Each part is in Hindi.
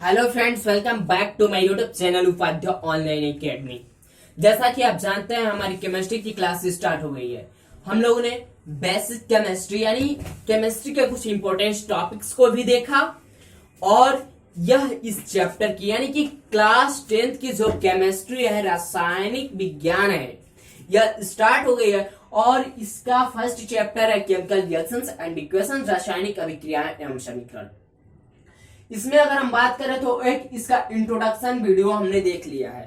Hello friends, welcome back to my YouTube channel Upadhyay online academy. जैसा कि आप जानते हैं, हमारी केमिस्ट्री की क्लास स्टार्ट हो गई है। हम लोगों ने बेसिक केमिस्ट्री यानी केमिस्ट्री के कुछ इंपॉर्टेंट टॉपिक्स को भी देखा और यह इस चैप्टर की यानी कि क्लास 10th की जो केमिस्ट्री है, रासायनिक विज्ञान है, यह स्टार्ट हो गई है। और इसका फर्स्ट चैप्टर है केमिकल रिएक्शंस एंड इक्वेशंस, रासायनिक अभिक्रियाएं एवं समीकरण। इसमें अगर हम बात करें तो एक इसका इंट्रोडक्शन वीडियो हमने देख लिया है।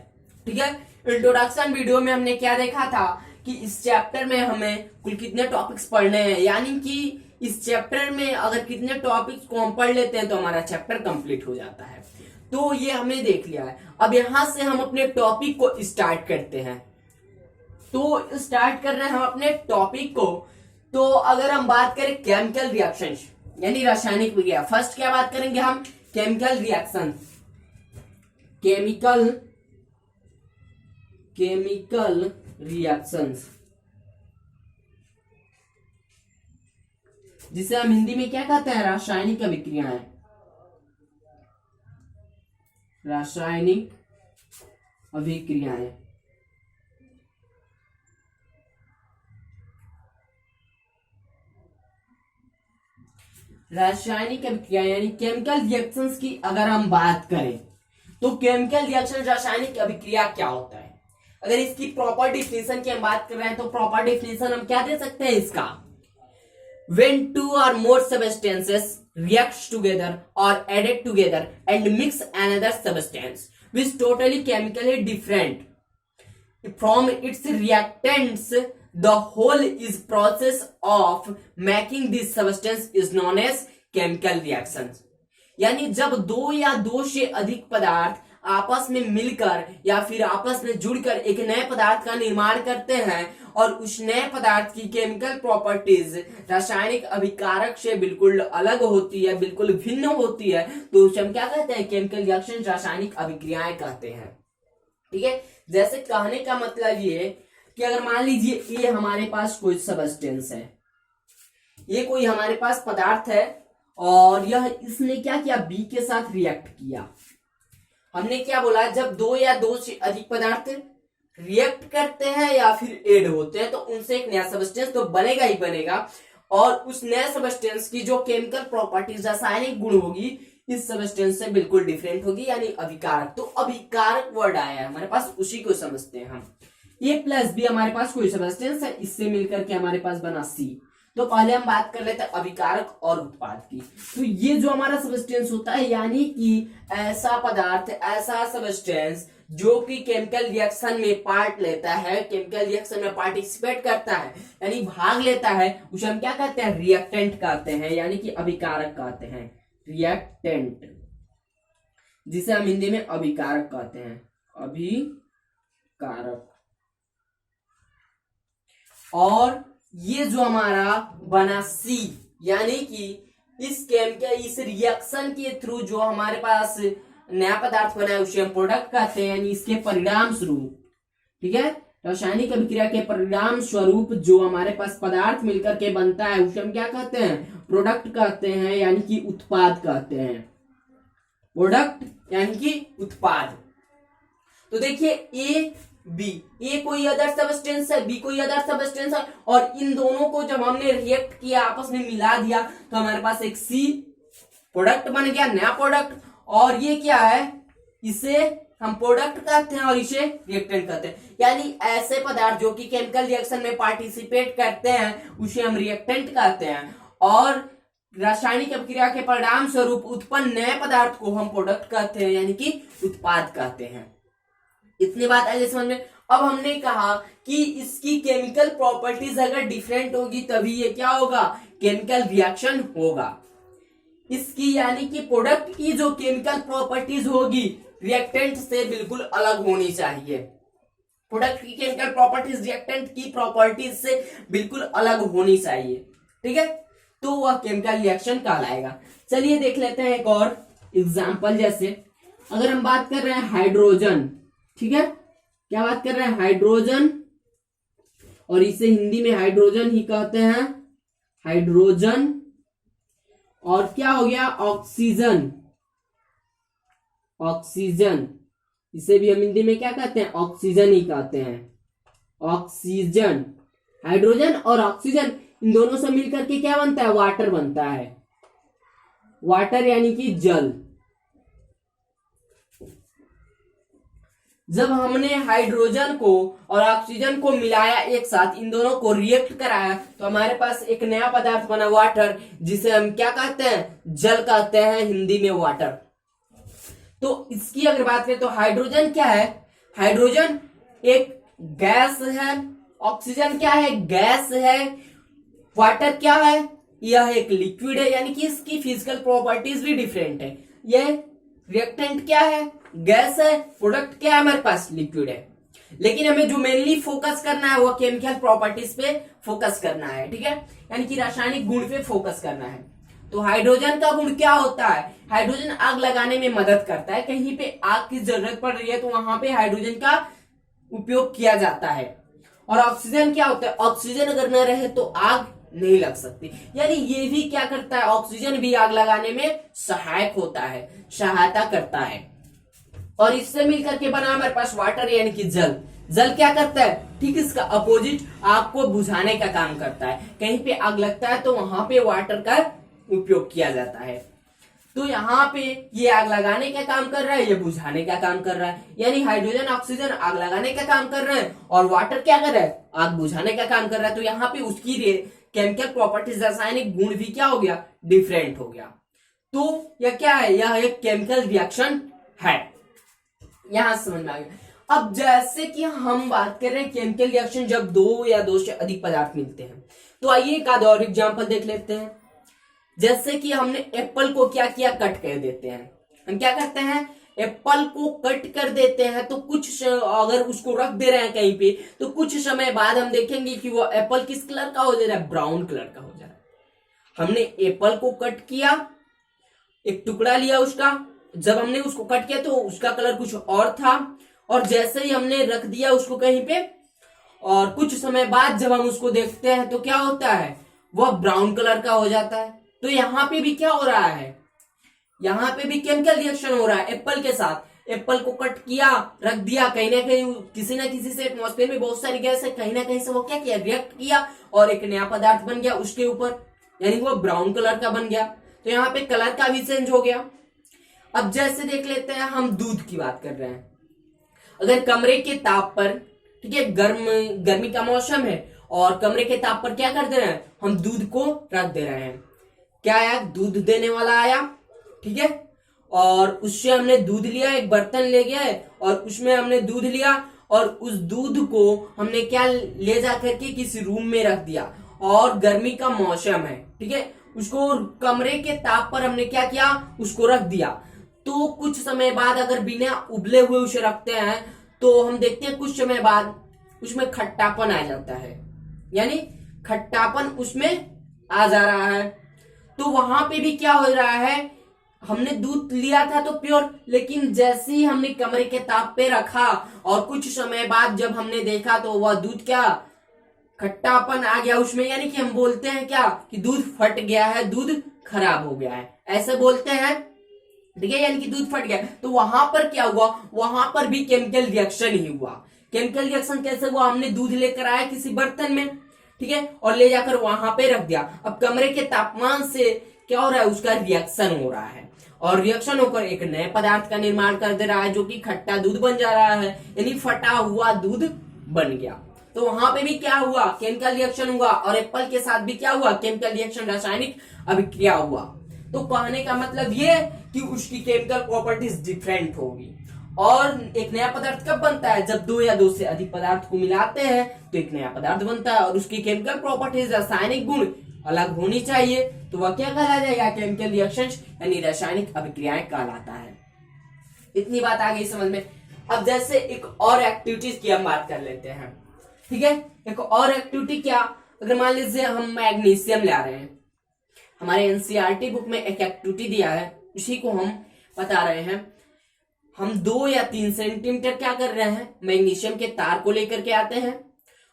ठीक है, इंट्रोडक्शन वीडियो में हमने क्या देखा था कि इस चैप्टर में हमें कुल कितने टॉपिक्स पढ़ने हैं, यानी कि इस चैप्टर में अगर कितने टॉपिक्स को हम पढ़ लेते हैं तो हमारा चैप्टर कंप्लीट हो जाता है। तो ये हमने देख लिया है। अब यहां से हम अपने टॉपिक को स्टार्ट करते हैं। तो स्टार्ट कर रहे हैं हम अपने टॉपिक को। तो अगर हम बात करें केमिकल रिएक्शन यानी रासायनिक विज्ञान, फर्स्ट क्या बात करेंगे हम? Chemical reaction. केमिकल रिएक्शंस, जिसे हम हिंदी में क्या कहते हैं? रासायनिक अभिक्रियाएं। रासायनिक अभिक्रियाएं। रासायनिक अभिक्रिया यानी केमिकल रिएक्शंस की अगर हम बात करें तो केमिकल रिएक्शन रासायनिक अभिक्रिया क्या होता है? अगर इसकी प्रॉपर डिफिनेशन की हम बात कर रहे हैं तो प्रॉपर डिफिनेशन हम क्या दे सकते हैं इसका? When two or more substances react together or added together and mix another substance which totally chemically different from its reactants, the whole is process of making this substance is known as chemical reactions। यानी जब दो या दो से अधिक पदार्थ आपस में मिलकर या फिर आपस में जुड़कर एक नए पदार्थ का निर्माण करते हैं और उस नए पदार्थ की केमिकल प्रॉपर्टीज रासायनिक अभिकारक से बिल्कुल अलग होती है, बिल्कुल भिन्न होती है, तो उसे हम क्या कहते हैं? केमिकल रिएक्शन, रासायनिक अभिक्रियाएं कहते हैं। ठीक है, जैसे कहने का मतलब ये कि अगर मान लीजिए ये हमारे पास कोई सबस्टेंस है, ये कोई हमारे पास पदार्थ है और यह इसने क्या किया? बी के साथ रिएक्ट किया। हमने क्या बोला? जब दो या दो से अधिक पदार्थ रिएक्ट करते हैं या फिर ऐड होते हैं तो उनसे एक नया सबस्टेंस तो बनेगा ही बनेगा, और उस नए सबस्टेंस की जो केमिकल प्रॉपर्टीज, रासायनिक गुण होगी, इस सबस्टेंस से बिल्कुल डिफरेंट होगी, यानी अभिकारक। तो अभिकारक वर्ड आया है हमारे पास, उसी को समझते हैं हम। ये प्लस बी हमारे पास कोई सबस्टेंस है, इससे मिलकर के हमारे पास बना सी। तो पहले हम बात कर लेते हैं अभिकारक और उत्पाद की। तो ये जो हमारा सबस्टेंस होता है, यानी कि ऐसा पदार्थ, ऐसा सबस्टेंस जो कि केमिकल रिएक्शन में पार्ट लेता है, केमिकल रिएक्शन में पार्टिसिपेट करता है, यानी भाग लेता है, उसे हम क्या कहते हैं? रिएक्टेंट कहते हैं, यानी कि अभिकारक कहते हैं। रिएक्टेंट, जिसे हम हिंदी में अभिकारक कहते हैं। अभिकारक। और ये जो हमारा बना सी, यानी कि इस केमिकल, इस रिएक्शन के थ्रू जो हमारे पास नया पदार्थ बना है उसे हम प्रोडक्ट कहते हैं, यानी इसके परिणाम स्वरूप। ठीक है, रासायनिक अभिक्रिया के परिणाम स्वरूप जो हमारे पास पदार्थ मिलकर के बनता है उसे हम क्या कहते हैं? प्रोडक्ट कहते हैं, यानी कि उत्पाद कहते हैं। प्रोडक्ट यानी कि उत्पाद। तो देखिए ए बी, ए कोई अदर सबस्टेंस है, बी कोई अदर सबस्टेंस है, और इन दोनों को जब हमने रिएक्ट किया, आपस में मिला दिया, तो हमारे पास एक सी प्रोडक्ट बन गया, नया प्रोडक्ट। और ये क्या है? इसे हम प्रोडक्ट कहते हैं और इसे रिएक्टेंट कहते हैं। यानी ऐसे पदार्थ जो कि केमिकल रिएक्शन में पार्टिसिपेट करते हैं उसे हम रिएक्टेंट कहते हैं, और रासायनिक अभिक्रिया के परिणाम स्वरूप उत्पन्न नए पदार्थ को हम प्रोडक्ट कहते हैं, यानी कि उत्पाद कहते हैं। इतनी बात आई समझ में? अब हमने कहा कि इसकी केमिकल प्रॉपर्टीज अगर डिफरेंट होगी तभी ये क्या होगा? केमिकल रिएक्शन होगा। इसकी यानी कि प्रोडक्ट की जो केमिकल प्रॉपर्टीज होगी रिएक्टेंट से बिल्कुल अलग होनी चाहिए। प्रोडक्ट की केमिकल प्रॉपर्टीज रिएक्टेंट की प्रॉपर्टीज से बिल्कुल अलग होनी चाहिए। ठीक है, तो वह केमिकल रिएक्शन कहलाएगा। चलिए देख लेते हैं एक और एग्जांपल। जैसे अगर हम बात कर रहे हैं हाइड्रोजन, ठीक है, क्या बात कर रहे हैं? हाइड्रोजन, और इसे हिंदी में हाइड्रोजन ही कहते हैं, हाइड्रोजन। और क्या हो गया? ऑक्सीजन। ऑक्सीजन, इसे भी हम हिंदी में क्या कहते हैं, ऑक्सीजन ही कहते हैं, ऑक्सीजन। हाइड्रोजन और ऑक्सीजन इन दोनों से मिलकर के क्या बनता है, वाटर बनता है, वाटर यानी कि जल। जब हमने हाइड्रोजन को और ऑक्सीजन को मिलाया एक साथ, इन दोनों को रिएक्ट कराया, तो हमारे पास एक नया पदार्थ बना वाटर, जिसे हम क्या कहते हैं, जल कहते हैं हिंदी में, वाटर। तो इसकी अगर बात करें तो हाइड्रोजन क्या है, हाइड्रोजन एक गैस है, ऑक्सीजन क्या है, गैस है, वाटर क्या है, यह एक लिक्विड है, यानी कि इसकी फिजिकल प्रॉपर्टीज भी डिफरेंट है। यह रिएक्टेंट क्या है, गैस है, प्रोडक्ट क्या है हमारे पास, लिक्विड है। लेकिन हमें जो मेनली फोकस करना है वो केमिकल प्रॉपर्टीज पे फोकस करना है, ठीक है, यानी कि रासायनिक गुण पे फोकस करना है। तो हाइड्रोजन का गुण क्या होता है, हाइड्रोजन आग लगाने में मदद करता है, कहीं पे आग की जरूरत पड़ रही है तो वहां पे हाइड्रोजन का उपयोग किया जाता है। और ऑक्सीजन क्या होता है, ऑक्सीजन अगर न रहे तो आग नहीं लग सकती, यानी ये भी क्या करता है, ऑक्सीजन भी आग लगाने में सहायक होता है, सहायता करता है। और इससे मिलकर के बना हमारे पास वाटर यानी कि जल। जल क्या करता है, ठीक इसका अपोजिट, आग को बुझाने का काम करता है। कहीं पे आग लगता है तो वहां पे वाटर का उपयोग किया जाता है। तो यहाँ पे ये आग लगाने का काम कर रहा है, ये बुझाने का काम कर रहा है, यानी हाइड्रोजन ऑक्सीजन आग लगाने का काम कर रहे हैं और वाटर क्या कर रहा है, आग बुझाने का काम कर रहा है। तो यहाँ पे उसकी केमिकल प्रॉपर्टीज, रासायनिक गुण भी क्या हो गया, डिफरेंट हो गया। तो यह क्या है, यह एक केमिकल रिएक्शन है, यहां समझ में आ गया। अब जैसे कि हम बात कर रहे हैं केमिकल रिएक्शन जब दो या दो से अधिक पदार्थ मिलते हैं, तो आइए एक आधा और एग्जांपल देख लेते हैं। जैसे कि हमने एप्पल को क्या किया, कट कर देते हैं। हम क्या करते हैं, एप्पल को कट कर देते हैं, तो कुछ अगर उसको रख दे रहे हैं कहीं पे, तो कुछ समय बाद हम देखेंगे कि वो एप्पल किस कलर का हो जा रहा है, ब्राउन कलर का हो जा रहा है। हमने एप्पल को कट किया, एक टुकड़ा लिया उसका, जब हमने उसको कट किया तो उसका कलर कुछ और था, और जैसे ही हमने रख दिया उसको कहीं पे, और कुछ समय बाद जब हम उसको देखते हैं तो क्या होता है, वह ब्राउन कलर का हो जाता है। तो यहाँ पे भी क्या हो रहा है, यहाँ पे भी केमिकल रिएक्शन हो रहा है एप्पल के साथ। एप्पल को कट किया, रख दिया, कहीं ना कहीं किसी ना किसी से, एटमॉस्फेयर में बहुत सारी गैस है, कहीं ना कहीं से वो क्या किया, रिएक्ट किया और एक नया पदार्थ बन गया उसके ऊपर, यानी वो ब्राउन कलर का बन गया। तो यहाँ पे कलर का भी चेंज हो गया। अब जैसे देख लेते हैं, हम दूध की बात कर रहे हैं। अगर कमरे के ताप पर, ठीक है, गर्मी का मौसम है और कमरे के ताप पर क्या कर दे रहे हैं, हम दूध को रख दे रहे हैं। क्या आया, दूध देने वाला आया, ठीक है, और उससे हमने दूध लिया, एक बर्तन ले गया है और उसमें हमने दूध लिया और उस दूध को हमने क्या ले जा करके किसी रूम में रख दिया, और गर्मी का मौसम है, ठीक है, उसको कमरे के ताप पर हमने क्या किया, उसको रख दिया। तो कुछ समय बाद अगर बिना उबले हुए उसे रखते हैं तो हम देखते हैं कुछ समय बाद उसमें खट्टापन आ जाता है, यानी खट्टापन उसमें आ जा रहा है। तो वहां पे भी क्या हो रहा है, हमने दूध लिया था तो प्योर, लेकिन जैसे ही हमने कमरे के ताप पे रखा और कुछ समय बाद जब हमने देखा तो वह दूध क्या, खट्टापन आ गया उसमें, यानी कि हम बोलते हैं क्या कि दूध फट गया है, दूध खराब हो गया है, ऐसे बोलते हैं, ठीक है, यानी कि दूध फट गया। तो वहां पर क्या हुआ, वहां पर भी केमिकल रिएक्शन ही हुआ। केमिकल रिएक्शन कैसे हुआ, हमने दूध लेकर आया किसी बर्तन में, ठीक है, और ले जाकर वहां पे रख दिया। अब कमरे के तापमान से क्या हो रहा है, उसका रिएक्शन हो रहा है और रिएक्शन होकर एक नए पदार्थ का निर्माण कर दे रहा है जो कि खट्टा दूध बन जा रहा है, यानी फटा हुआ दूध बन गया। तो वहां पे भी क्या हुआ, केमिकल रिएक्शन हुआ, और एप्पल के साथ भी क्या हुआ, केमिकल रिएक्शन, रासायनिक अभिक्रिया हुआ। तो कहने का मतलब ये कि उसकी केमिकल प्रॉपर्टीज डिफरेंट होगी। और एक नया पदार्थ कब बनता है, जब दो या दो से अधिक पदार्थ को मिलाते हैं तो एक नया पदार्थ बनता है, और उसकी केमिकल प्रॉपर्टीज, रासायनिक गुण अलग होनी चाहिए। तो वह क्या कहला जाएगा, केमिकल रिएक्शन, यानी रासायनिक अभिक्रियाएं कहलाता है। इतनी बात आ गई समझ में। अब जैसे एक और एक्टिविटीज की हम बात कर लेते हैं, ठीक है, एक और एक्टिविटी क्या, अगर मान लीजिए हम मैग्नीशियम ला रहे हैं, हमारे एनसीईआरटी बुक में एक एक्टिविटी दिया है, उसी को हम बता रहे हैं। हम 2 या 3 सेंटीमीटर क्या कर रहे हैं, मैग्नीशियम के तार को लेकर के आते हैं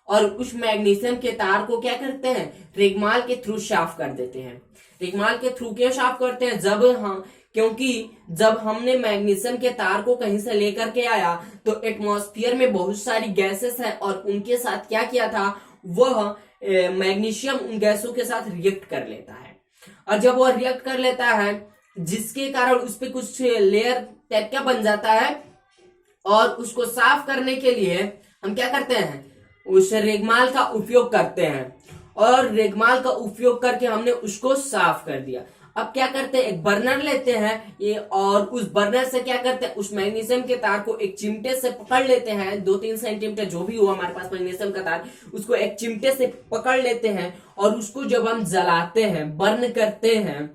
और उस मैग्नीशियम के तार को क्या करते हैं, रिगमाल के थ्रू साफ कर देते हैं। रिगमाल के थ्रू क्यों साफ करते हैं, जब हम क्योंकि जब हमने मैग्नीशियम के तार को कहीं से लेकर के आया तो एटमॉस्फेयर में बहुत सारी गैसेस है और उनके साथ क्या किया था, वह मैग्नीशियम उन गैसों के साथ रिएक्ट कर लेता है। और जब वह रिएक्ट कर लेता है जिसके कारण उस पर कुछ लेयर टाइप का बन जाता है, और उसको साफ करने के लिए हम क्या करते हैं, उस रेगमाल का उपयोग करते हैं, और रेगमाल का उपयोग करके हमने उसको साफ कर दिया। अब क्या करते हैं, एक बर्नर लेते हैं ये, और उस बर्नर से क्या करते हैं, उस मैग्नीशियम के तार को एक चिमटे से पकड़ लेते हैं, 2-3 सेंटीमीटर जो भी हो हमारे पास मैग्नीशियम का तार, उसको एक चिमटे से पकड़ लेते हैं, और उसको जब हम जलाते हैं, बर्न करते हैं,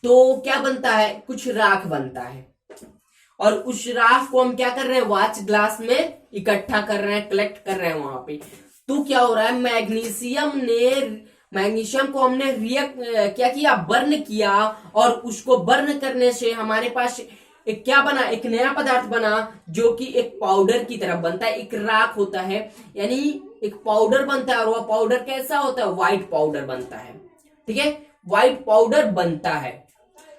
तो क्या बनता है, कुछ राख बनता है, और उस राख को हम क्या कर रहे हैं, वॉच ग्लास में इकट्ठा कर रहे हैं, कलेक्ट कर रहे हैं वहां पे। तो क्या हो रहा है, मैग्नीशियम को हमने रिएक्ट क्या किया, बर्न किया, और उसको बर्न करने से हमारे पास एक क्या बना, एक नया पदार्थ बना जो कि एक पाउडर की तरह बनता है, एक राख होता है, यानी एक पाउडर बनता है, और वह पाउडर कैसा होता है, व्हाइट पाउडर बनता है। ठीक है, व्हाइट पाउडर बनता है।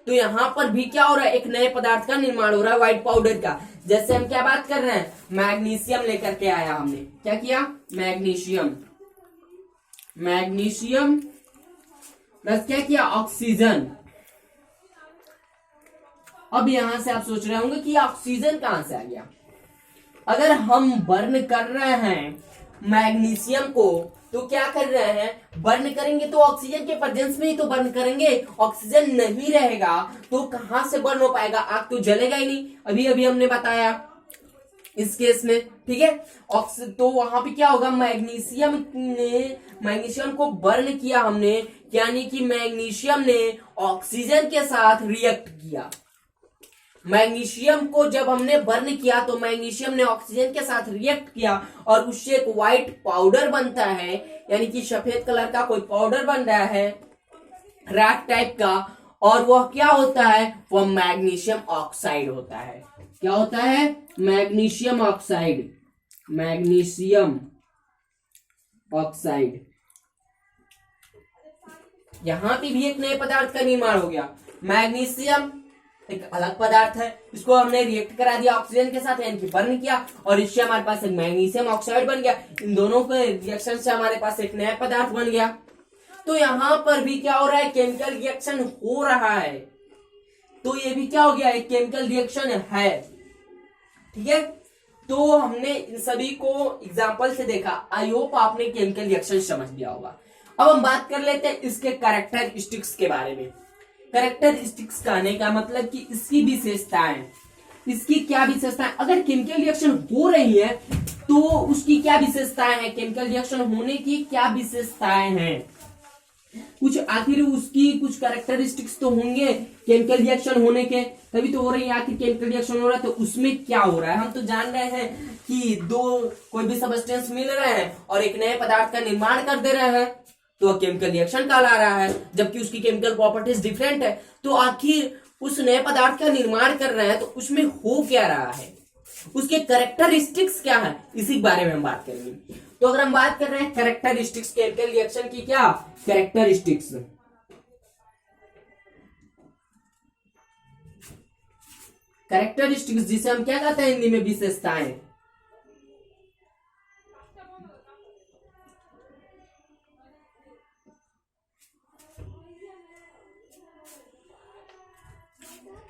तो यहां पर भी क्या हो रहा है, एक नए पदार्थ का निर्माण हो रहा है, व्हाइट पाउडर का। जैसे हम क्या बात कर रहे हैं, मैग्नीशियम लेकर के आया हमने, क्या किया, मैग्नीशियम प्लस क्या किया, ऑक्सीजन। अब यहां से आप सोच रहे होंगे कि ऑक्सीजन कहां से आ गया। अगर हम बर्न कर रहे हैं मैग्नीशियम को, तो क्या कर रहे हैं, बर्न करेंगे तो ऑक्सीजन के प्रेजेंस में ही तो बर्न करेंगे, ऑक्सीजन नहीं रहेगा तो कहां से बर्न हो पाएगा, आग तो जलेगा ही नहीं, अभी अभी हमने बताया इस केस में। ठीक है, तो वहां पे क्या होगा, मैग्नीशियम को बर्न किया हमने, यानी कि मैग्नीशियम ने ऑक्सीजन के साथ रिएक्ट किया। मैग्नीशियम को जब हमने बर्न किया तो मैग्नीशियम ने ऑक्सीजन के साथ रिएक्ट किया, और उससे एक व्हाइट पाउडर बनता है, यानी कि सफेद कलर का कोई पाउडर बन रहा है, राख टाइप का, और वह क्या होता है, वह मैग्नीशियम ऑक्साइड होता है। क्या होता है, मैग्नीशियम ऑक्साइड, मैग्नीशियम ऑक्साइड। यहां पे भी एक नए पदार्थ का निर्माण हो गया। मैग्नीशियम एक अलग पदार्थ है, इसको हमने रिएक्ट करा दिया ऑक्सीजन के साथ, यानी कि बर्न किया, और इससे हमारे पास एक मैग्नीशियम ऑक्साइड बन गया। इन दोनों के रिएक्शन से हमारे पास एक नया पदार्थ बन गया। तो यहां पर भी क्या हो रहा है, केमिकल रिएक्शन हो रहा है। तो ये भी क्या हो गया, एक केमिकल रिएक्शन है। ठीक है, तो हमने इन सभी को एग्जाम्पल से देखा। आई होप आपने केमिकल रिएक्शन समझ लिया होगा। अब हम बात कर लेते हैं इसके कैरेक्टरिस्टिक्स के बारे में। कैरेक्टरिस्टिक्स कहने का मतलब कि इसकी विशेषताएं, इसकी क्या विशेषताएं, अगर केमिकल रिएक्शन हो रही है तो उसकी क्या विशेषताएं हैं, केमिकल रिएक्शन होने की क्या विशेषताएं हैं, कुछ आखिर उसकी कुछ कैरेक्टरिस्टिक्स तो होंगे केमिकल रिएक्शन होने के, तभी तो हो रही है। आखिर केमिकल रिएक्शन हो रहा है तो उसमें क्या हो रहा है, हम तो जान रहे हैं कि दो कोई भी सबस्टेंस मिल रहे हैं और एक नए पदार्थ का निर्माण कर दे रहे हैं, तो केमिकल रिएक्शन कहला रहा है, जबकि उसकी केमिकल प्रॉपर्टीज डिफरेंट है। तो आखिर उस नए पदार्थ का निर्माण कर रहे हैं तो उसमें हो क्या रहा है, उसके कैरेक्टरिस्टिक्स क्या है, इसी बारे में हम बात करेंगे। तो अगर हम बात कर रहे हैं कैरेक्टरिस्टिक्स केमिकल रिएक्शन की, क्या कैरेक्टरिस्टिक्स, कैरेक्टरिस्टिक्स जिसे हम क्या कहते हैं हिंदी में, विशेषताएं।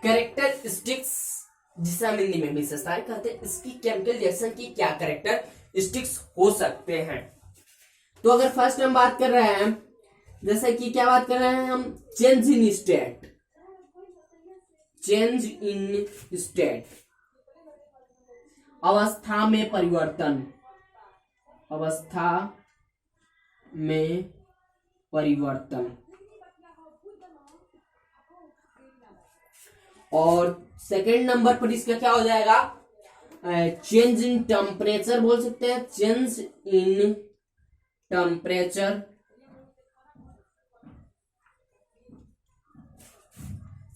कैरेक्टरिस्टिक्स जिसे हम हिंदी में विशेषताएं कहते हैं, इसकी केमिकल रिएक्शन की क्या कैरेक्टरिस्टिक्स हो सकते हैं। तो अगर फर्स्ट हम बात कर रहे हैं, जैसे कि क्या बात कर रहे हैं हम, change in state, change in state, अवस्था में परिवर्तन, अवस्था में परिवर्तन। और सेकंड नंबर पर इसका क्या हो जाएगा, चेंज इन टेम्परेचर बोल सकते हैं, change in temperature,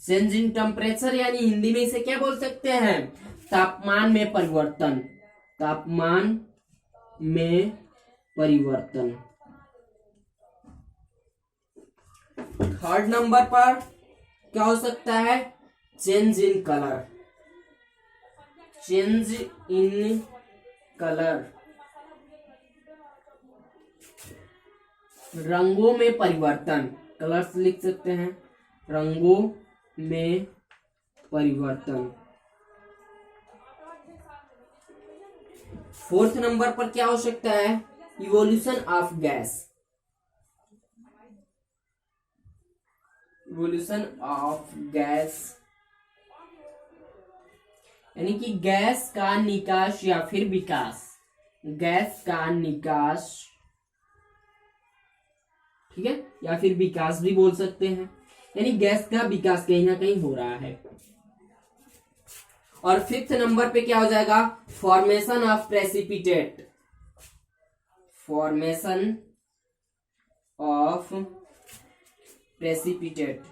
change in temperature यानी हिंदी में इसे क्या बोल सकते हैं, तापमान में परिवर्तन, तापमान में परिवर्तन। थर्ड नंबर पर क्या हो सकता है, change in colour, change in colour, रंगों में परिवर्तन, कलर्स लिख सकते हैं, रंगों में परिवर्तन। फोर्थ नंबर पर क्या हो सकता है, evolution of gas, evolution of gas, यानी कि गैस का निकास या फिर विकास, गैस का निकास, ठीक है, या फिर विकास भी बोल सकते हैं, यानी गैस का विकास कहीं ना कहीं हो रहा है। और फिफ्थ नंबर पे क्या हो जाएगा, formation of precipitate, formation of precipitate,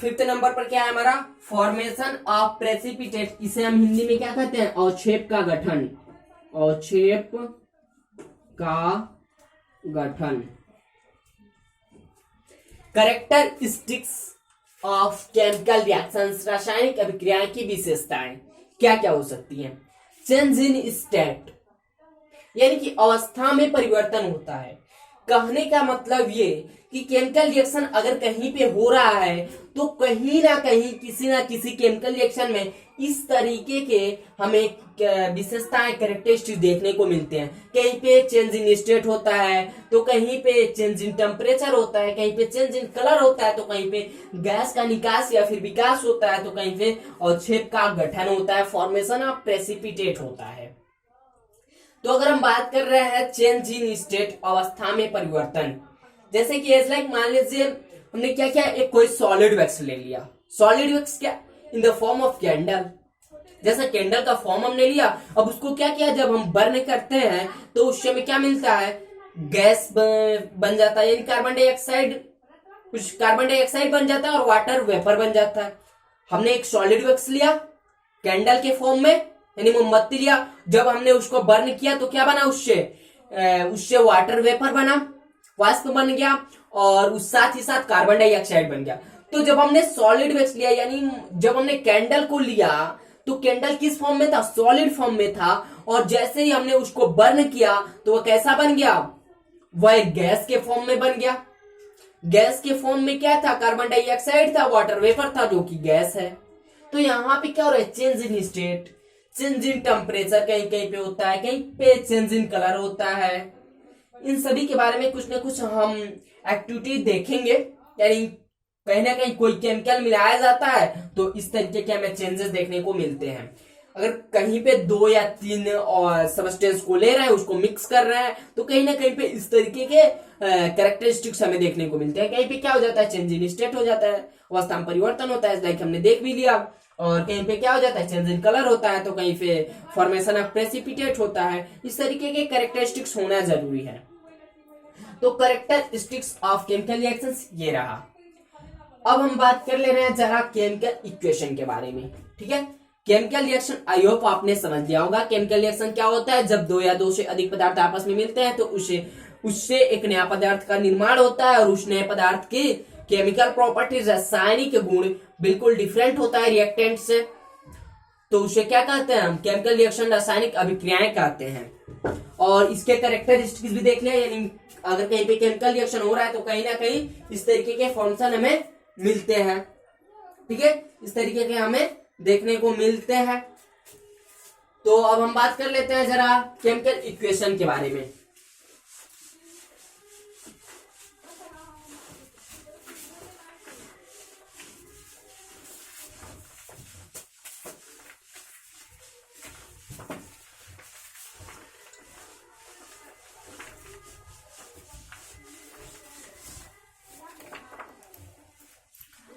fifth number पर क्या है हमारा, फॉर्मेशन ऑफ प्रेसिपिटेट, इसे हम हिंदी में क्या कहते हैं, अवक्षेप का गठन, अवक्षेप का गठन। कैरेक्टरिस्टिक्स ऑफ केमिकल रिएक्शंस, रासायनिक अभिक्रियाएं की विशेषताएं क्या क्या हो सकती हैं, चेंज इन स्टेट, यानी कि अवस्था में परिवर्तन होता है। कहने का मतलब ये कि केमिकल रिएक्शन अगर कहीं पे हो रहा है तो कहीं ना कहीं किसी ना किसी केमिकल रिएक्शन में इस तरीके के हमें विशेषताएं, कैरेक्टरिस्टिक्स देखने को मिलते हैं। कहीं पे चेंज इन स्टेट होता है, तो कहीं पे चेंज इन टेम्परेचर होता है, कहीं पे चेंज इन कलर होता है, तो कहीं पे गैस का निकास या फिर विकास होता है, तो कहीं पे अवक्षेप का गठन होता है, फॉर्मेशन ऑफ प्रेसिपिटेट होता है। तो अगर हम बात कर रहे हैं चेंज इन स्टेट, अवस्था में परिवर्तन, जैसे कि एज लाइक मान लीजिए हमने क्या किया, एक कोई सॉलिड वैक्स ले लिया, सॉलिड वैक्स क्या, in the form of candle, जैसा कैंडल का फॉर्म हमने लिया, अब उसको क्या किया, जब हम बर्न करते हैं तो उस समय क्या मिलता है, गैस बन जाता है, यानी कार्बन डाइऑक्साइड, कुछ कार्बन डाइऑक्साइड बन जाता है और वाटर वेपर बन जाता है। हमने एक सॉलिड वैक्स लिया कैंडल के फॉर्म में, यानी मोमबत्ती लिया, जब हमने उसको बर्न किया तो क्या बना, उससे वाटर वेपर बना, वाष्प बन गया, और उस साथ ही साथ कार्बन डाइऑक्साइड बन गया। तो जब हमने सॉलिड वैक्स लिया, यानी जब हमने कैंडल को लिया तो कैंडल किस फॉर्म में था, सॉलिड फॉर्म में था, और जैसे ही हमने उसको बर्न किया तो वह कैसा बन गया, वह एक गैस के फॉर्म में बन गया। गैस के फॉर्म में क्या था, कार्बन डाइऑक्साइड था, वाटर वेपर था, जो कि गैस है। तो यहाँ पे क्या हो रहा है, change in state, change in temperature कहीं कहीं पे होता है, कहीं पे चेंज इन कलर होता है। इन सभी के बारे में कुछ ना कुछ हम एक्टिविटी देखेंगे, यानी कहीं ना कहीं कोई केमिकल मिलाया जाता है तो इस तरीके के हमें चेंजेस देखने को मिलते हैं। अगर कहीं पे 2 या 3 और सब्सटेंस को ले रहे हैं, उसको मिक्स कर रहे हैं, तो कहीं ना कहीं पे इस तरीके के कैरेक्टरिस्टिक्स हमें देखने को मिलते हैं। कहीं पे क्या हो जाता है, चेंज इन स्टेट हो जाता है, अवस्था में परिवर्तन होता है, लाइक हमने देख भी लिया। और कहीं पे क्या हो जाता है, चेंज इन कलर होता है, तो कहीं पे फॉर्मेशन ऑफ प्रेसिपिटेट होता है। इस तरीके के कैरेक्टरिस्टिक्स होना जरूरी है। तो कैरेक्टरिस्टिक्स ऑफ केमिकल रिएक्शंस ये रहा। अब हम बात कर ले रहे हैं जरा केमिकल इक्वेशन के बारे में, ठीक है। केमिकल रिएक्शन आई होप आपने समझ लिया होगा। केमिकल रिएक्शन क्या होता है, जब 2 या 2 से अधिक पदार्थ आपस में मिलते हैं तो उससे एक नया पदार्थ का निर्माण होता है, और उस नए पदार्थ की केमिकल प्रॉपर्टीज, रासायनिक गुण बिल्कुल डिफरेंट होता है रिएक्टेंट से, तो उसे क्या कहते हैं हम, केमिकल रिएक्शन, रासायनिक अभिक्रियाएं कहते हैं। और इसके कैरेक्टरिस्टिक्स भी देख लिया, यानी अगर कहीं पे केमिकल रिएक्शन हो रहा है तो कहीं ना कहीं इस तरीके के फॉर्मेशन हमें मिलते हैं, ठीक है, इस तरीके के हमें देखने को मिलते हैं। तो अब हम बात कर लेते हैं जरा केमिकल इक्वेशन के बारे में।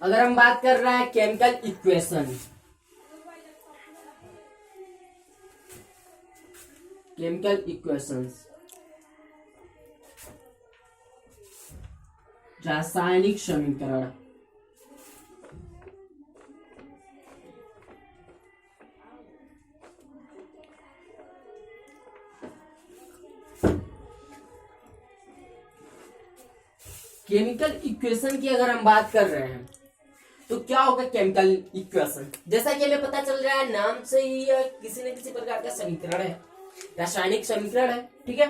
अगर हम बात कर रहे हैं केमिकल इक्वेशन, केमिकल इक्वेशंस, रासायनिक समीकरण, केमिकल इक्वेशन की अगर हम बात कर रहे हैं तो क्या होगा केमिकल इक्वेशन? जैसा कि हमें पता चल रहा है नाम से ही यह किसी न किसी प्रकार का समीकरण है, रासायनिक समीकरण है, ठीक है।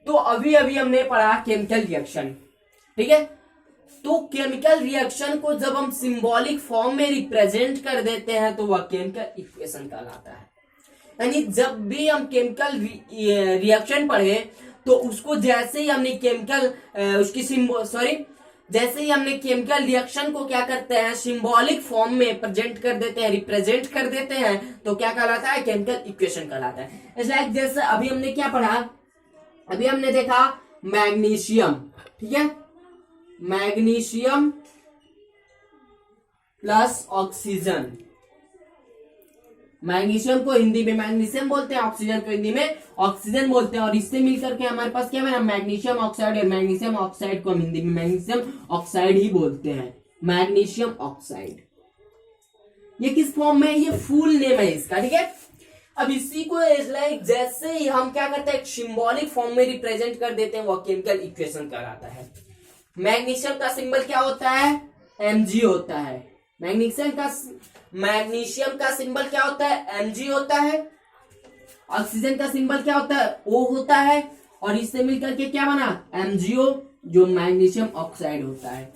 तो अभी अभी हमने पढ़ा केमिकल रिएक्शन, ठीक है। तो केमिकल रिएक्शन को जब हम सिंबॉलिक फॉर्म में रिप्रेजेंट कर देते हैं तो वह केमिकल इक्वेशन कहलाता है। यानी जब भी हम केमिकल रिएक्शन पढ़े तो उसको जैसे ही हमने जैसे ही हमने केमिकल रिएक्शन को क्या करते हैं सिंबॉलिक फॉर्म में प्रेजेंट कर देते हैं, रिप्रेजेंट कर देते हैं, तो क्या कहलाता है? केमिकल इक्वेशन कहलाता है। लाइक जैसे अभी हमने क्या पढ़ा, अभी हमने देखा मैग्नीशियम, ठीक है, मैग्नीशियम प्लस ऑक्सीजन। मैग्नीशियम को हिंदी में मैग्नीशियम बोलते हैं, ऑक्सीजन को हिंदी में ऑक्सीजन बोलते हैं, और इससे मिलकर के हमारे पास क्या बना? Magnesium oxide. और मैग्नीशियम ऑक्साइड को हम हिंदी में मैग्नीशियम ऑक्साइड ही बोलते हैं, मैग्नीशियम ऑक्साइड। ये किस फॉर्म में? ये फुल नेम है इसका, ठीक है। अब इसी को लाइक जैसे ही हम क्या करते हैं सिंबॉलिक फॉर्म में रिप्रेजेंट कर देते हैं, वो केमिकल इक्वेशन कहलाता है। मैग्नीशियम का सिंबल क्या होता है? Mg होता है। मैग्नीशियम का सिंबल क्या होता है? Mg होता है। ऑक्सीजन का सिंबल क्या होता है? O होता है। और इससे मिलकर के क्या बना? MgO, जो मैग्नीशियम ऑक्साइड होता है।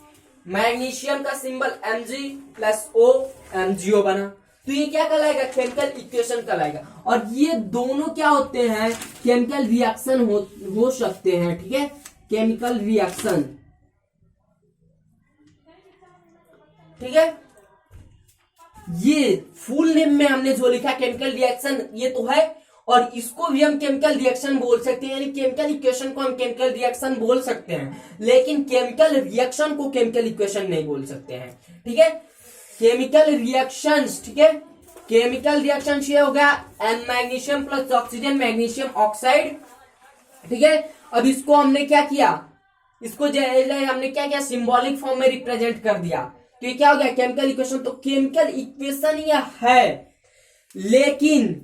मैग्नीशियम का symbol Mg plus O, MgO बना। तो ये क्या कहलाएगा? केमिकल इक्वेशन कहलाएगा। और ये दोनों क्या होते हैं? केमिकल रिएक्शन हो सकते हैं, ठीक है, केमिकल रिएक्शन, ठीक है। ये फुल नेम में हमने जो लिखा केमिकल रिएक्शन ये तो है, और इसको भी हम केमिकल रिएक्शन बोल सकते हैं, यानी केमिकल इक्वेशन को हम केमिकल रिएक्शन बोल सकते हैं, लेकिन केमिकल रिएक्शन को केमिकल इक्वेशन नहीं बोल सकते हैं, ठीक है। केमिकल रिएक्शंस, ठीक है, केमिकल रिएक्शन ये हो गया magnesium plus oxygen, magnesium oxide, ठीक है। अब इसको हमने क्या किया? इसको हमने क्या किया? सिंबॉलिक फॉर्म में रिप्रेजेंट कर दिया, तो ये क्या हो गया? Chemical equation. तो केमिकल इक्वेशन यह है, लेकिन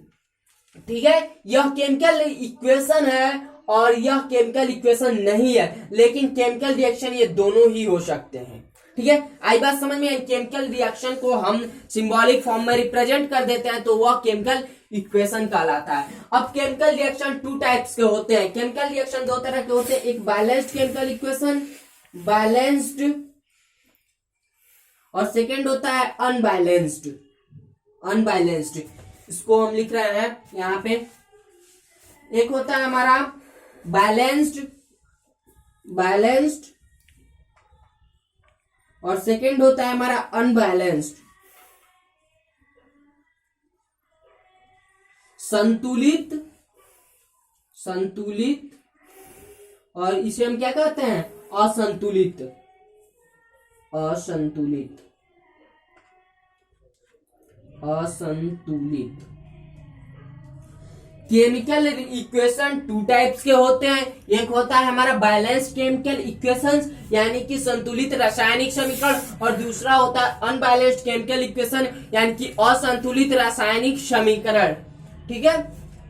ठीक है, यह केमिकल इक्वेशन है और यह केमिकल इक्वेशन नहीं है, लेकिन केमिकल रिएक्शन ये दोनों ही हो सकते हैं, ठीक है। आई बात समझ में? केमिकल रिएक्शन को हम सिंबॉलिक फॉर्म में रिप्रेजेंट कर देते हैं तो वह केमिकल इक्वेशन कहलाता है। अब केमिकल रिएक्शन टू टाइप्स के होते हैं। केमिकल रिएक्शन दो तरह के होते हैं, एक बैलेंस्ड केमिकल इक्वेशन, बैलेंस्ड, और सेकेंड होता है अनबैलेंस्ड। अनबैलेंस्ड इसको हम लिख रहे हैं यहां पे। एक होता है हमारा बैलेंस्ड, बैलेंस्ड, और सेकेंड होता है हमारा अनबैलेंस्ड, संतुलित, संतुलित, और इसे हम क्या कहते हैं? असंतुलित, असंतुलित, असंतुलित। केमिकल इक्वेशन टू टाइप्स के होते हैं। एक होता है हमारा बैलेंस्ड केमिकल इक्वेशंस, यानी कि संतुलित रासायनिक समीकरण, और दूसरा होता है अनबैलेंस्ड केमिकल इक्वेशन, यानी कि असंतुलित रासायनिक समीकरण, ठीक है।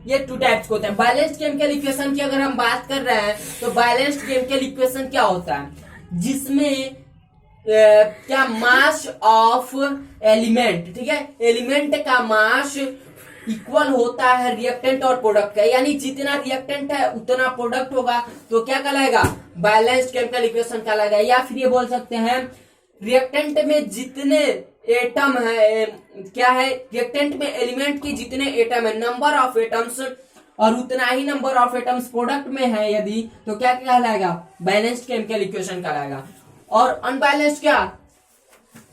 ये टू टाइप्स के होते हैं। बैलेंस्ड केमिकल इक्वेशन की अगर हम बात कर रहे हैं तो बैलेंस्ड केमिकल इक्वेशन क्या होता है? जिसमें क्या मास ऑफ एलिमेंट, ठीक है, एलिमेंट का मास इक्वल होता है रिएक्टेंट और प्रोडक्ट का, यानी जितना रिएक्टेंट है उतना प्रोडक्ट होगा, तो क्या कहलाएगा? बैलेंस्ड केमिकल इक्वेशन कहलाएगा। या फिर ये बोल सकते हैं रिएक्टेंट में जितने एटम है, क्या है, रिएक्टेंट में एलिमेंट के जितने एटम है, नंबर ऑफ एटम्स, और उतना ही नंबर ऑफ एटम्स प्रोडक्ट में है यदि, तो क्या कहलाएगा? बैलेंस्ड केमिकल इक्वेशन कहलाएगा। और अनबैलेंस्ड क्या?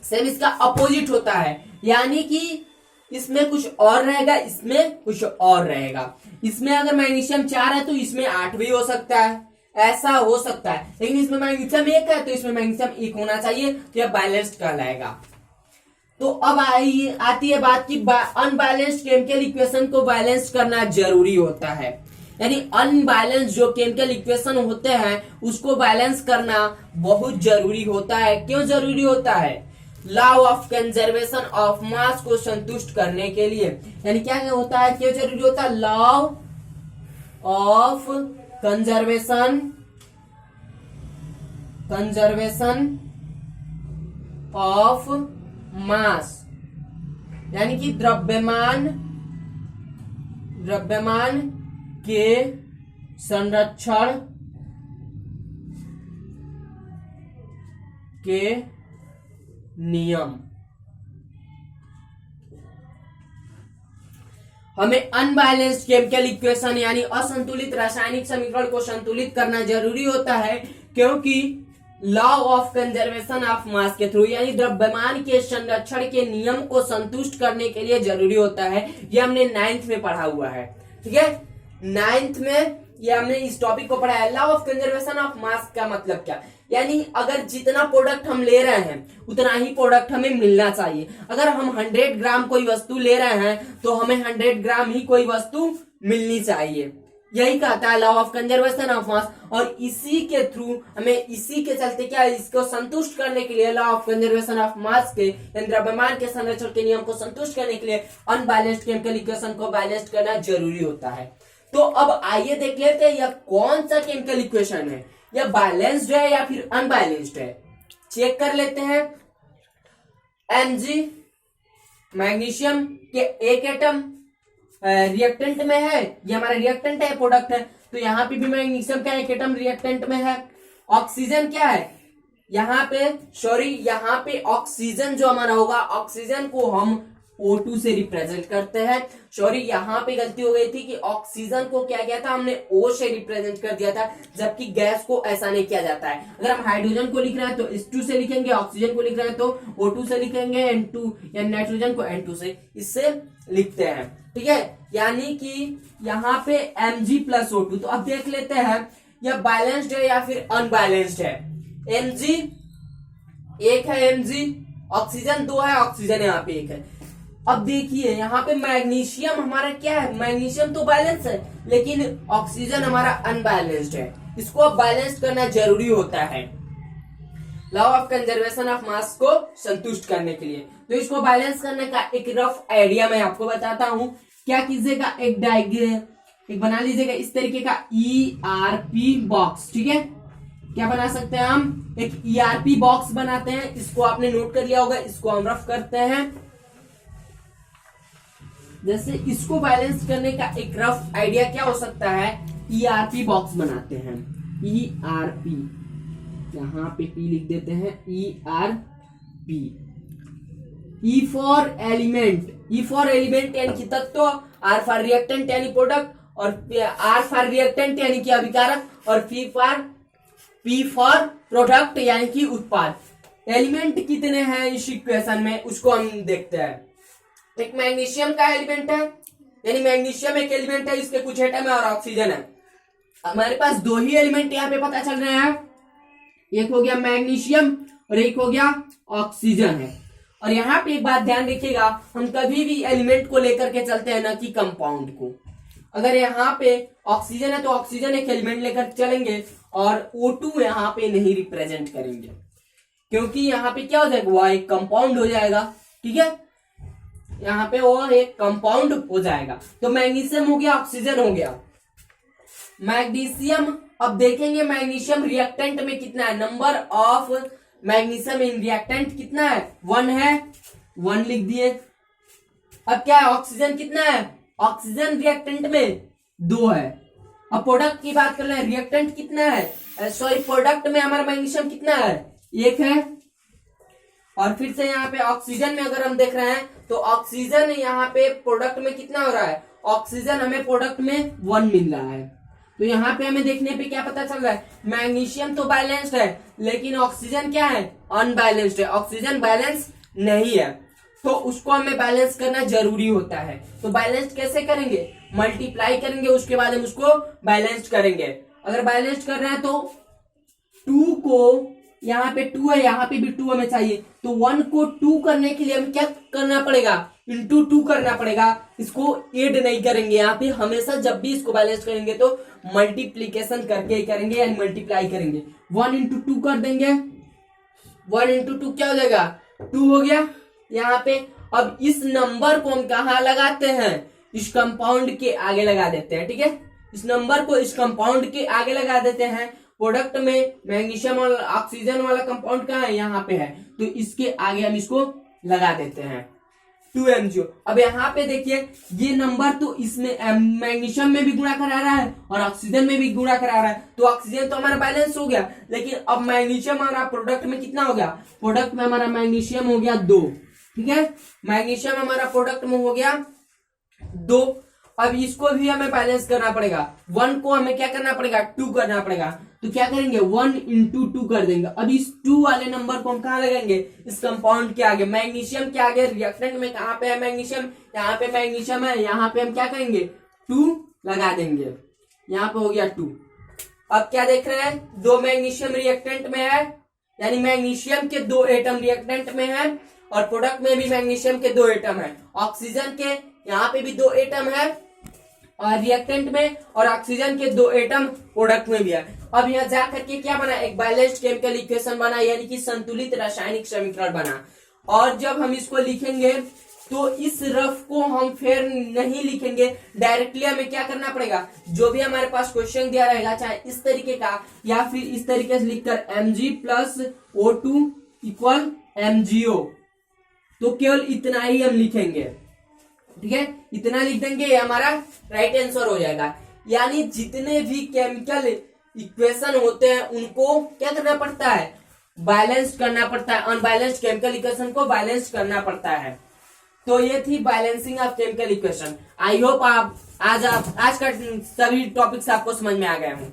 सेम इसका अपोजिट होता है, यानी कि इसमें कुछ और रहेगा, इसमें कुछ और रहेगा। इसमें अगर मैग्नीशियम 4 है तो इसमें 8 भी हो सकता है, ऐसा हो सकता है, लेकिन इसमें मैग्नीशियम 1 है तो इसमें मैग्नीशियम 1 होना चाहिए, तो यह बैलेंस्ड कहलाएगा। तो अब आती है बात की अनबैलेंस्ड केमिकल इक्वेशन को बैलेंस करना जरूरी होता है, यानी अनबैलेंस जो केमिकल इक्वेशन होते हैं उसको बैलेंस करना बहुत जरूरी होता है। क्यों जरूरी होता है? Law of conservation of mass को संतुष्ट करने के लिए। यानी क्या होता है, क्यों जरूरी होता है? Law of conservation, conservation of mass, यानी कि द्रव्यमान के संरक्षण के नियम। हमें अनबैलेंस्ड केमिकल इक्वेशन यानी असंतुलित रासायनिक समीकरण को संतुलित करना जरूरी होता है, क्योंकि law of conservation of mass के थ्रू यानी द्रव्यमान के संरक्षण के नियम को संतुष्ट करने के लिए जरूरी होता है। ये हमने 9th में पढ़ा हुआ है, ठीक है। 9th में ये हमने इस टॉपिक को पढ़ा है। Law of conservation of mass का मतलब क्या, यानी अगर जितना प्रोडक्ट हम ले रहे हैं उतना ही प्रोडक्ट हमें मिलना चाहिए। अगर हम 100 ग्राम कोई वस्तु ले रहे हैं तो हमें 100 ग्राम ही कोई वस्तु मिलनी चाहिए। यही कहता है law of conservation of mass. और इसी के थ्रू हमें, इसी के चलते क्या, इसको संतुष्ट करने के लिए law of conservation of mass के द्रव्यमान के संरक्षण के नियम को संतुष्ट करने के लिए अनबैलेंस्ड केमिकल इक्वेशन को बैलेंस्ड करना जरूरी होता है। तो अब आइए देख लेते हैं यह कौन सा केमिकल इक्वेशन है, यह बैलेंस्ड है या फिर अनबैलेंस्ड है। चेक कर लेते हैं। Mg मैग्नीशियम के एक एटम रिएक्टेंट में है, ये हमारा रिएक्टेंट है, प्रोडक्ट है, तो यहाँ पे भी मैग्नीशियम का एक एटम रिएक्टेंट में है। ऑक्सीजन क्या है यहाँ पे, यहाँ पे ऑक्सीजन जो हमारा होगा, ऑक्सीजन को हम O2 से रिप्रेजेंट करते हैं। यहाँ पे गलती हो गई थी कि ऑक्सीजन को क्या किया था, हमने O से रिप्रेजेंट कर दिया था, जबकि गैस को ऐसा नहीं किया जाता है। अगर हम हाइड्रोजन को लिख रहे हैं तो H2 से लिखेंगे, ऑक्सीजन को लिख रहे हैं तो O2 से लिखेंगे, N2 या नाइट्रोजन को N2 से इससे लिखते हैं, ठीक है। यानी कि यहाँ पे Mg+O2। तो अब देख लेते हैं यह बैलेंस्ड है या फिर अनबैलेंस्ड है। Mg एक है, Mg, ऑक्सीजन 2 है, ऑक्सीजन यहाँ पे 1 है। अब देखिए यहाँ पे मैग्नीशियम हमारा क्या है, मैग्नीशियम तो बैलेंस है लेकिन ऑक्सीजन हमारा अनबैलेंस्ड है। इसको अब बैलेंस करना जरूरी होता है law of conservation of mass को संतुष्ट करने के लिए। तो इसको बैलेंस करने का एक रफ आइडिया मैं आपको बताता हूं। क्या कीजिएगा, एक डायग्राम एक बना लीजिएगा इस तरीके का ERP बॉक्स, ठीक है। क्या बना सकते हैं हम, एक ERP बॉक्स बनाते हैं। इसको आपने नोट कर लिया होगा, इसको हम रफ करते हैं। जैसे इसको बैलेंस करने का एक रफ आइडिया क्या हो सकता है, ERP बॉक्स बनाते हैं। ERP, यहाँ पे P लिख देते हैं, ERP। E for element, E for element यानी कि तत्व, R फॉर रिएक्टेंट यानी प्रोडक्ट, और R फॉर रिएक्टेंट यानी कि अभिकारक, और P फॉर प्रोडक्ट यानी कि उत्पाद। एलिमेंट कितने हैं इस इक्वेशन में उसको हम देखते हैं। एक मैग्नीशियम का एलिमेंट है, यानी मैग्नीशियम एक एलिमेंट है, इसके कुछ एटम है और ऑक्सीजन है। हमारे पास 2 ही एलिमेंट यहाँ पे पता चल रहे हैं, एक हो गया मैग्नीशियम और एक हो गया ऑक्सीजन है। और यहाँ पे एक बात ध्यान रखिएगा, हम कभी भी एलिमेंट को लेकर के चलते हैं ना कि कंपाउंड को। अगर यहाँ पे ऑक्सीजन है तो ऑक्सीजन एक एलिमेंट लेकर चलेंगे और O2 यहाँ पे नहीं रिप्रेजेंट करेंगे, क्योंकि यहाँ पे क्या हो जाएगा, वह एक कंपाउंड हो जाएगा, ठीक है। यहाँ पे वो एक कंपाउंड हो जाएगा। तो मैग्नीशियम हो गया, ऑक्सीजन हो गया। मैग्नीशियम, अब देखेंगे मैग्नीशियम रिएक्टेंट में कितना है, number of magnesium in reactant कितना है, 1 है, 1 लिख दिए। अब क्या है, ऑक्सीजन कितना है, ऑक्सीजन रिएक्टेंट में 2 है। अब प्रोडक्ट की बात कर रहे हैं, रिएक्टेंट कितना है, प्रोडक्ट में हमारा मैग्नीशियम कितना है, 1 है। और फिर से यहाँ पे ऑक्सीजन में अगर हम देख रहे हैं तो ऑक्सीजन यहाँ पे प्रोडक्ट में कितना हो रहा है, ऑक्सीजन हमें प्रोडक्ट में 1 मिल रहा है। तो यहाँ पे हमें देखने पे क्या पता चल रहा है, मैग्नीशियम तो बैलेंस्ड है लेकिन ऑक्सीजन क्या है, अनबैलेंस्ड है। ऑक्सीजन बैलेंस नहीं है तो उसको हमें बैलेंस करना जरूरी होता है। तो बैलेंस कैसे करेंगे, मल्टीप्लाई करेंगे, उसके बाद हम उसको बैलेंस्ड करेंगे। अगर बैलेंस्ड कर रहे हैं तो 2 को, यहाँ पे 2 है, यहाँ पे भी 2 हमें चाहिए, तो 1 को 2 करने के लिए हमें क्या करना पड़ेगा, इंटू 2 करना पड़ेगा। इसको ऐड नहीं करेंगे, यहाँ पे हमेशा जब भी इसको बैलेंस करेंगे तो मल्टीप्लीकेशन करके ही करेंगे यानी मल्टीप्लाई करेंगे। 1 इंटू 2 कर देंगे, 1 इंटू 2 क्या हो जाएगा, 2 हो गया यहाँ पे। अब इस नंबर को हम कहाँ लगाते हैं, इस कंपाउंड के आगे लगा देते हैं, ठीक है। इस नंबर को इस कंपाउंड के आगे लगा देते हैं प्रोडक्ट में मैग्नीशियम और ऑक्सीजन वाला कंपाउंड कहाँ है, यहाँ पे है, तो इसके आगे हम इसको लगा देते हैं 2MgO। अब यहाँ पे देखिए ये नंबर तो इसमें मैग्नीशियम में भी गुणा करा रहा है और ऑक्सीजन में भी गुणा करा रहा है, तो ऑक्सीजन तो हमारा बैलेंस हो गया, लेकिन अब मैग्नीशियम हमारा प्रोडक्ट में कितना हो गया, प्रोडक्ट में हमारा मैग्नीशियम हो गया 2, ठीक है, मैग्नीशियम हमारा प्रोडक्ट में हो गया 2। अब इसको भी हमें बैलेंस करना पड़ेगा, 1 को हमें क्या करना पड़ेगा, 2 करना पड़ेगा, तो क्या करेंगे 1 × 2 कर देंगे। अब इस 2 वाले नंबर को हम कहाँ लगाएंगे, इस कंपाउंड के आगे, मैग्नीशियम के आगे, रिएक्टेंट में कहाँ पे है मैग्नीशियम, यहाँ पे मैग्नीशियम है, यहाँ पे हम क्या करेंगे 2 लगा देंगे, यहाँ पे हो गया 2। अब क्या देख रहे हैं, 2 मैग्नीशियम रिएक्टेंट में है, यानी मैग्नीशियम के 2 एटम रिएक्टेंट में है और प्रोडक्ट में भी मैग्नीशियम के 2 एटम है, ऑक्सीजन के यहाँ पे भी 2 एटम है और रिएक्टेंट में, और ऑक्सीजन के 2 एटम प्रोडक्ट में भी है। अब यहाँ जा करके क्या बना, एक बैलेंस्ड केमिकल इक्वेशन बना, यानी कि संतुलित रासायनिक समीकरण बना। और जब हम इसको लिखेंगे तो इस रफ को हम फिर नहीं लिखेंगे, डायरेक्टली हमें क्या करना पड़ेगा, जो भी हमारे पास क्वेश्चन दिया रहेगा, चाहे इस तरीके का या फिर इस तरीके से लिखकर Mg + O2 = MgO, तो केवल इतना ही हम लिखेंगे, ठीक है, इतना लिख देंगे, ये हमारा राइट आंसर हो जाएगा। यानी जितने भी केमिकल इक्वेशन होते हैं उनको क्या करना पड़ता है, बैलेंस करना पड़ता है, अनबैलेंस्ड केमिकल इक्वेशन को बैलेंस करना पड़ता है। तो ये थी balancing of chemical equation. I hope आप आज का सभी टॉपिक्स आपको समझ में आ गए हों।